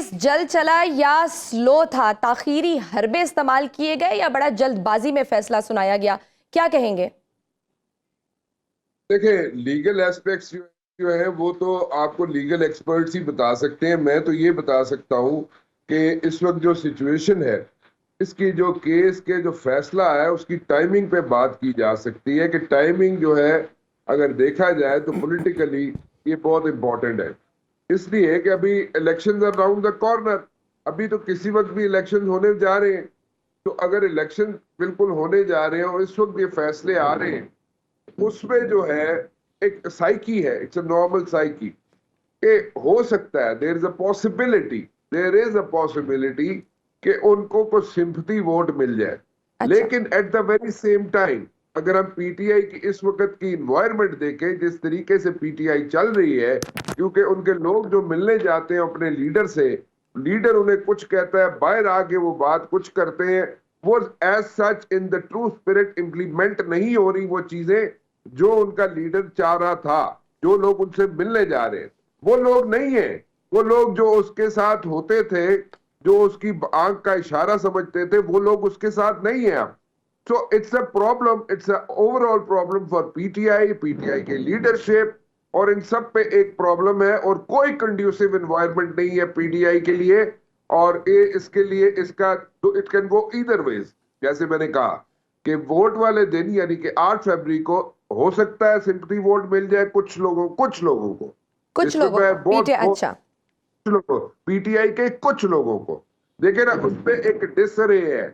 Case जल्द चला या स्लो था? ताखीरी हरबे इस्तेमाल किए गए या बड़ा जल्दबाजी में फैसला सुनाया गया? क्या कहेंगे? देखिए, लीगल एस्पेक्ट्स जो है वो तो आपको लीगल एक्सपर्ट्स ही बता सकते हैं। मैं तो ये बता सकता हूँ कि इस वक्त जो सिचुएशन है, इसकी जो केस के जो फैसला है उसकी टाइमिंग पे बात की जा सकती है कि टाइमिंग जो है अगर देखा जाए तो पॉलिटिकली ये बहुत इंपॉर्टेंट है। इसलिए कि अभी elections are round the corner, अभी तो किसी वक्त भी इलेक्शन होने जा रहे हैं। तो अगर इलेक्शन बिल्कुल होने जा रहे हैं और इस वक्त ये फैसले आ रहे हैं, उसमें जो है एक साइकी है, इट्स अ नॉर्मल साइकी कि हो सकता है देयर इज अ पॉसिबिलिटी कि उनको कुछ सिंपथी वोट मिल जाए। अच्छा। लेकिन at the very same time अगर हम पीटीआई की इस वक्त की इन्वायरमेंट देखें, जिस तरीके से पीटीआई चल रही है, क्योंकि उनके लोग जो मिलने जाते हैं अपने लीडर से, लीडर उन्हें कुछ कहता है, बाहर आके वो बात कुछ करते हैं, वो as such in the true spirit implement नहीं हो रही वो चीजें जो उनका लीडर चाह रहा था। जो लोग उनसे मिलने जा रहे हैं वो लोग नहीं है, वो लोग जो उसके साथ होते थे, जो उसकी आंख का इशारा समझते थे, वो लोग उसके साथ नहीं है अब। So it's a problem, it's a overall problem for PTI, PTI के लीडरशिप, और इन सब पे एक प्रॉब्लम है और कोई कंड्यूसिव एनवायरनमेंट नहीं है पीटीआई के लिए। और ये इसके लिए इसका तो it can go either ways. जैसे मैंने कहा कि वोट वाले दिन यानी कि 8 फरवरी को हो सकता है सिंपथी वोट मिल जाए कुछ लोगों को। कुछ इसमें लोगों मैं को बहुत पीटे। बहुत अच्छा। कुछ लोगों, पीटीआई के कुछ लोगों को देखे ना, उस पे एक डिसरे है,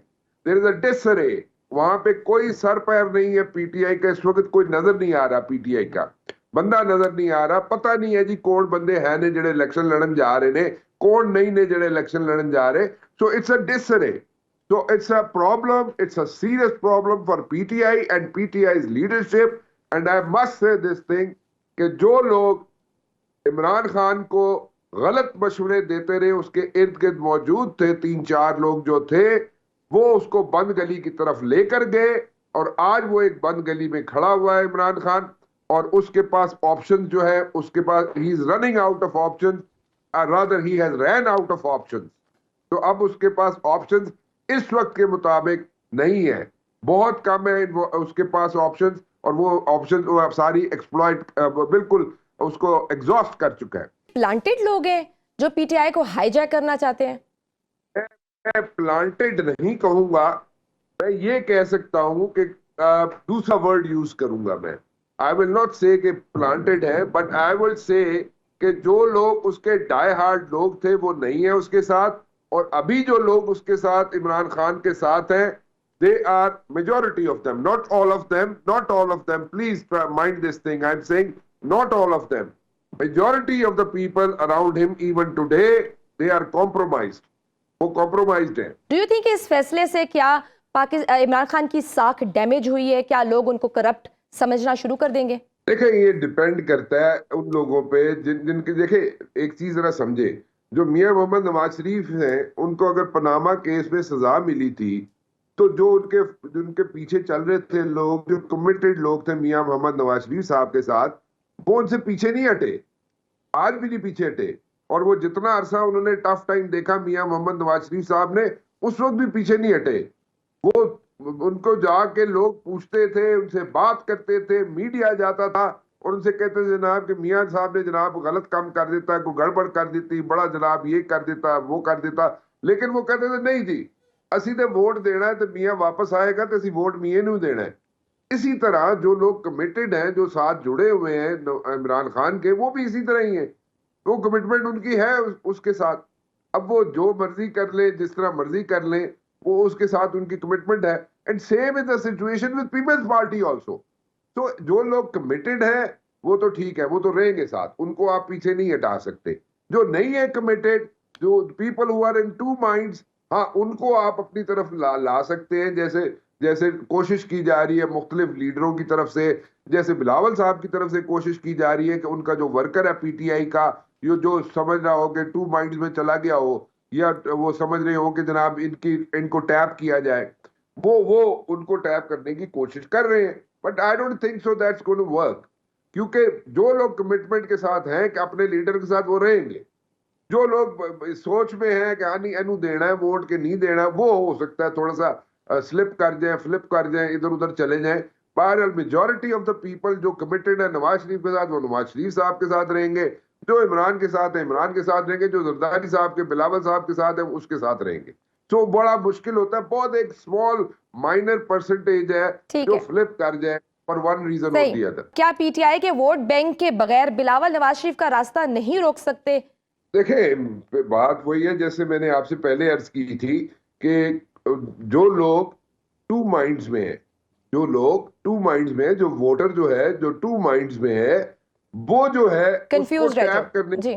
देयर इज अ डिसरे। वहां पे कोई सर पैर नहीं है पीटीआई का इस वक्त, कोई नजर नहीं आ रहा, पीटीआई का बंदा नजर नहीं आ रहा। पता नहीं है जी कौन बंदे हैं ने जेडे इलेक्शन लड़न जा रहे ने, कौन नहीं ने जेडे इलेक्शन लड़न जा रहे। So it's a disarray, so it's a problem, it's a serious problem for PTI and PTI's leadership. And I must say this thing कि जो लोग इमरान खान को गलत मशवरे देते रहे, उसके इर्द गिर्द मौजूद थे 3-4 लोग जो थे, वो उसको बंद गली की तरफ लेकर गए। और आज वो एक बंद गली में खड़ा हुआ है इमरान खान, और उसके पास ऑप्शन जो है, उसके पास ही is running out of option, rather he has ran out of option. तो अब उसके पास ऑप्शंस इस वक्त के मुताबिक नहीं है, बहुत कम है उसके पास ऑप्शंस, और वो ऑप्शंस वो अब सारी एक्सप्लॉइट बिल्कुल उसको एग्जॉस्ट कर चुका है। प्लांटेड लोग हैं जो पीटीआई को हाईजैक करना चाहते हैं। मैं प्लांटेड नहीं कहूंगा, मैं ये कह सकता हूं कि दूसरा वर्ड यूज करूंगा मैं। आई विल नॉट से कि प्लांटेड है, बट आई विल से कि जो लोग उसके डाई हार्ड लोग थे वो नहीं है उसके साथ, और अभी जो लोग उसके साथ इमरान खान के साथ हैं, they are majority of them, not all of them, not all of them, please mind this thing I'm saying, not all of them, majority of the people around him even today, they are compromised, वो compromised है। Do you think इस फैसले से क्या इमरान खान की साख damage हुई है? क्या लोग उनको करप्ट समझना शुरू कर देंगे? देखिए, ये डिपेंड करता है उन लोगों पे जिनके, देखिए एक चीज जरा समझे, जो मियां मोहम्मद नवाज शरीफ हैं, उनको अगर पनामा केस में सजा मिली थी, तो जो उनके पीछे चल रहे थे लोग, जो कमिटेड लोग थे मियां मोहम्मद नवाज शरीफ साहब के साथ, वो उनसे पीछे नहीं हटे, आज भी नहीं पीछे हटे। और वो जितना अरसा उन्होंने टफ टाइम देखा मियां मोहम्मद नवाज शरीफ साहब ने, उस वक्त भी पीछे नहीं हटे। वो उनको जाके लोग पूछते थे, उनसे बात करते थे, मीडिया जाता था और उनसे कहते थे जनाब कि मियां साहब ने जनाब गलत काम कर देता, कोई गड़बड़ कर देती, बड़ा जनाब ये कर देता, वो कर देता। लेकिन वो कहते थे नहीं जी, ਅਸੀਂ ਤੇ वोट देना है तो मियां वापस आएगा तो ਅਸੀਂ वोट मियां ਨੂੰ देना है। इसी तरह जो लोग कमिटेड हैं, जो साथ जुड़े हुए हैं इमरान खान के, वो भी इसी तरह ही है, वो कमिटमेंट उनकी है उसके साथ। अब वो जो मर्जी कर ले, जिस तरह मर्जी कर ले, वो उसके साथ उनकी कमिटमेंट है। And same is the situation with Peoples Party also. तो जो लोग कमिटेड है वो तो ठीक है, वो तो रहेंगे साथ, उनको आप पीछे नहीं हटा सकते। जो नहीं है कमिटेड, जो people who are in two minds, हाँ उनको आप अपनी तरफ ला सकते हैं, जैसे जैसे कोशिश की जा रही है मुख्तलिफ लीडरों की तरफ से, जैसे बिलावल साहब की तरफ से कोशिश की जा रही है कि उनका जो वर्कर है पीटीआई का, ये जो समझ रहा हो कि टू माइंड्स में चला गया हो, या वो समझ रहे हो कि जनाब इनको टैप किया जाए, वो उनको टैप करने की कोशिश कर रहे हैं। But I don't think so that's going to work, क्योंकि जो लोग कमिटमेंट के साथ हैं कि अपने लीडर के साथ वो रहेंगे, जो लोग सोच में है कि हाँ नहीं एनू देना है वोट के नहीं देना, वो हो सकता है थोड़ा सा स्लिप कर जाए, फ्लिप कर जाए, इधर उधर चले जाएं। बहरहाल मेजोरिटी ऑफ द पीपल जो कमिटेड है नवाज शरीफ के साथ, वो नवाज शरीफ साहब के साथ रहेंगे। जो इमरान के साथ है इमरान के साथ रहेंगे। जो जरदारी साहब के, बिलावल साहब के साथ है, उसके साथ रहेंगे। तो बड़ा मुश्किल होता है, बहुत एक स्मॉल माइनर परसेंटेज है ठीक जो है, फ्लिप कर जाए फॉर वन रीजन और सही। The other. क्या पीटीआई के वोट बैंक के बगैर बिलावल नवाज शरीफ का रास्ता नहीं रोक सकते? देखें, बात वही है जैसे मैंने आपसे पहले अर्ज की थी कि जो लोग टू माइंड्स में है, जो लोग टू माइंड्स में है, जो वोटर जो है जो टू माइंड्स में है, वो जो है उसको कंफ्यूज रहते टैप हैं करने की जी।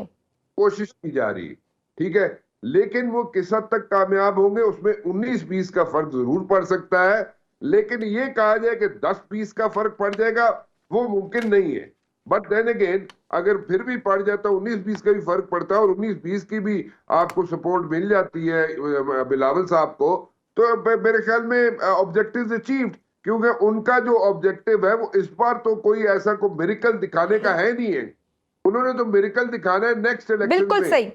कोशिश की जा रही है। ठीक है, लेकिन वो किस हद तक कामयाब होंगे, उसमें 19-20 का फर्क जरूर पड़ सकता है। लेकिन ये कहा जाए कि 10-20 का फर्क पड़ जाएगा, वो मुमकिन नहीं है। बट देन अगेन, अगर फिर भी पड़ जाता है, 19-20 का भी फर्क पड़ता है और 19-20 की भी आपको सपोर्ट मिल जाती है बिलावल साहब को, तो मेरे ख्याल में ऑब्जेक्टिव अचीव्ड। क्योंकि उनका जो ऑब्जेक्टिव है वो इस बार तो कोई ऐसा कोई मिरेकल दिखाने का है नहीं है। उन्होंने तो मिरेकल दिखाना है नेक्स्ट इलेक्शन बिल्कुल में। सही।